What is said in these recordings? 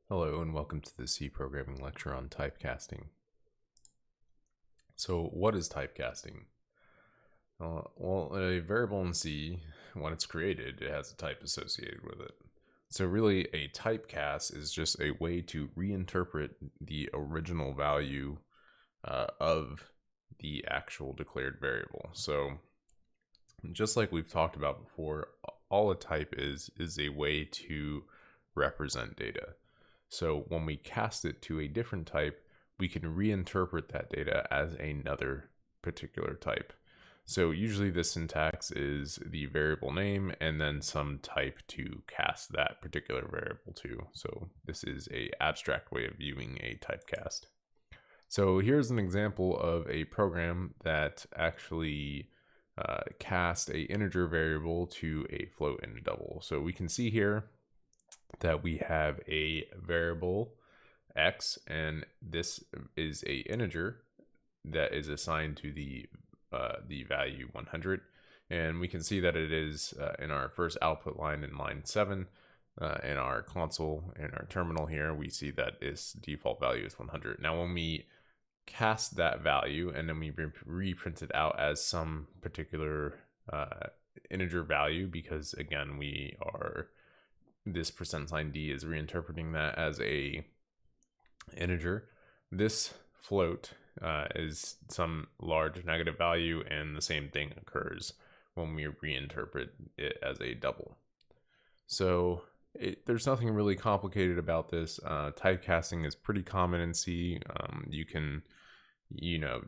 Hello and welcome to the C programming lecture on typecasting. So what is typecasting? Well, a variable in C, when it's created, it has a type associated with it. So really a typecast is just a way to reinterpret the original value of the actual declared variable. So just like we've talked about before, all a type is a way to represent data. So when we cast it to a different type, we can reinterpret that data as another particular type. So usually the syntax is the variable name and then some type to cast that particular variable to. So this is an abstract way of viewing a typecast. So here's an example of a program that actually cast a integer variable to a float and a double. So we can see here that we have a variable x, and this is a integer that is assigned to the value 100, and we can see that it is in our first output line in line 7. In our console, in our terminal here, we see that its default value is 100. Now when we cast that value and then we reprint it out as some particular integer value, because again this %d is reinterpreting that as a integer. This float is some large negative value, and the same thing occurs when we reinterpret it as a double. So there's nothing really complicated about this. Typecasting is pretty common in C. You can,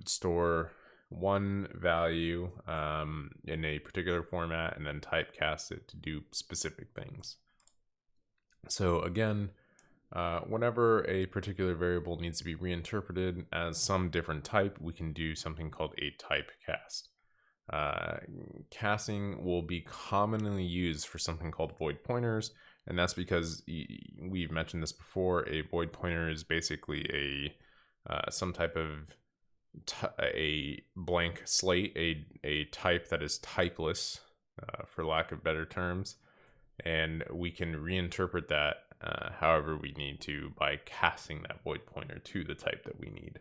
store one value in a particular format and then typecast it to do specific things. So again, whenever a particular variable needs to be reinterpreted as some different type, we can do something called a typecast. Casting will be commonly used for something called void pointers, and that's because we've mentioned this before. A void pointer is basically some type of a blank slate, a type that is typeless, for lack of better terms, and we can reinterpret that however we need to by casting that void pointer to the type that we need.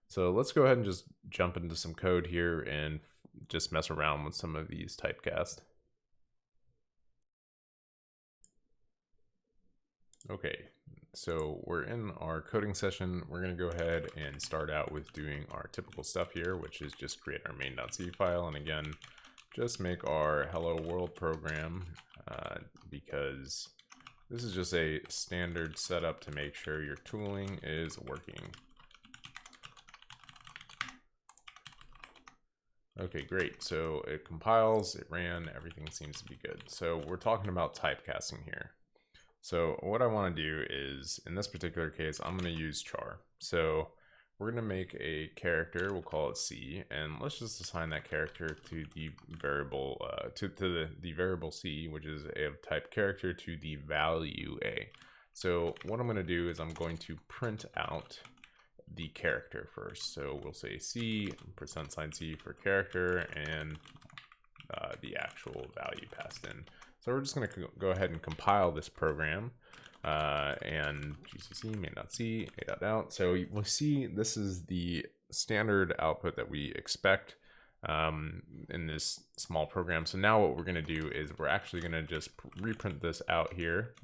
So let's go ahead and just jump into some code here and just mess around with some of these typecast. Okay, so we're in our coding session. We're going to go ahead and start out with doing our typical stuff here, which is just create our main.c file. And again, just make our hello world program because this is just a standard setup to make sure your tooling is working. Okay, great. So it compiles, it ran, everything seems to be good. So we're talking about typecasting here. So what I want to do is, in this particular case, I'm going to use char. So we're going to make a character, we'll call it C, and let's just assign that character to the variable, the variable C, which is of type character, to the value A. So what I'm going to do is I'm going to print out the character first. So we'll say C, %C for character, and the actual value passed in. So we're just going to go ahead and compile this program and gcc main.c a.out. So we'll see this is the standard output that we expect in this small program. So now what we're going to do is we're actually going to just reprint this out here.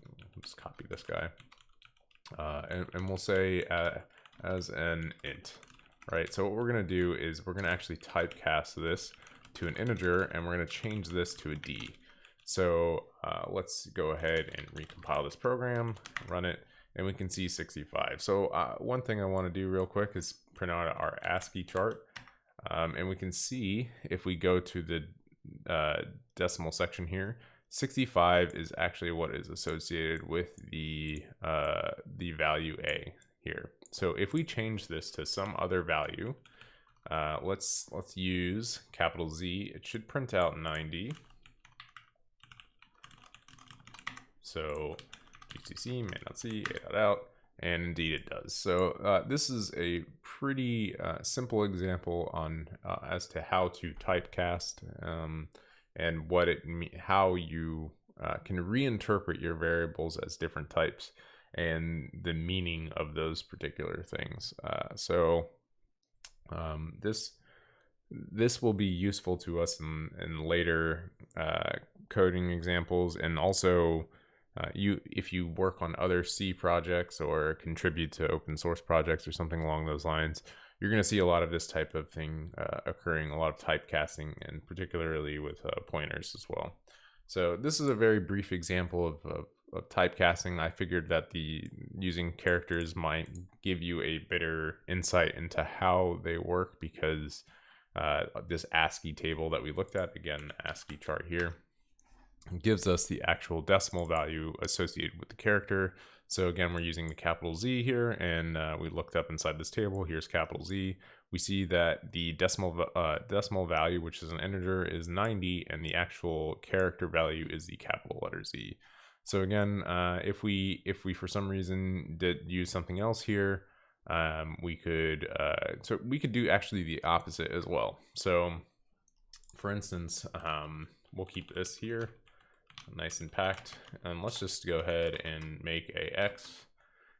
Just copy this guy and we'll say as an int, right? So what we're going to do is we're going to actually typecast this to an integer, and we're going to change this to a D. So let's go ahead and recompile this program, run it, and we can see 65. So one thing I want to do real quick is print out our Ascii chart. And we can see if we go to the decimal section here, 65 is actually what is associated with the value A here. So if we change this to some other value, let's use capital Z, it should print out 90. So gcc main.c a.out, and indeed it does. So this is a pretty simple example on as to how to typecast and how you can reinterpret your variables as different types. and the meaning of those particular things. This will be useful to us in later coding examples, and also if you work on other C projects or contribute to open source projects or something along those lines, you're going to see a lot of this type of thing occurring, a lot of typecasting, and particularly with pointers as well. So this is a very brief example of typecasting. I figured that using characters might give you a better insight into how they work, because this Ascii table that we looked at, again, Ascii chart here, gives us the actual decimal value associated with the character. So again, we're using the capital Z here, and we looked up inside this table. Here's capital Z. We see that the decimal value, which is an integer, is 90, and the actual character value is the capital letter Z. So again, if we for some reason did use something else here, we could do actually the opposite as well. So for instance, we'll keep this here nice and packed, and let's just go ahead and make a X,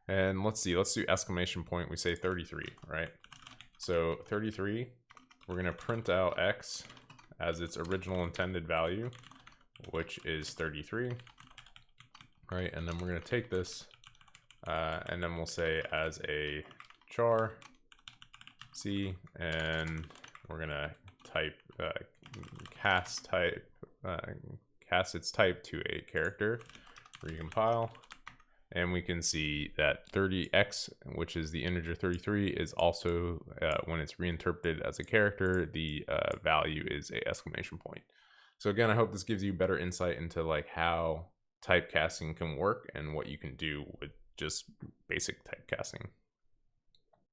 and let's do exclamation point. We say 33, right? So 33, we're going to print out X as its original intended value, which is 33, right? And then we're going to take this and then we'll say as a char C, and we're going to type cast its type to a character. Recompile, and we can see that 30x, which is the integer 33, is also when it's reinterpreted as a character, the value is a exclamation point. So again, I hope this gives you better insight into like how typecasting can work and what you can do with just basic typecasting.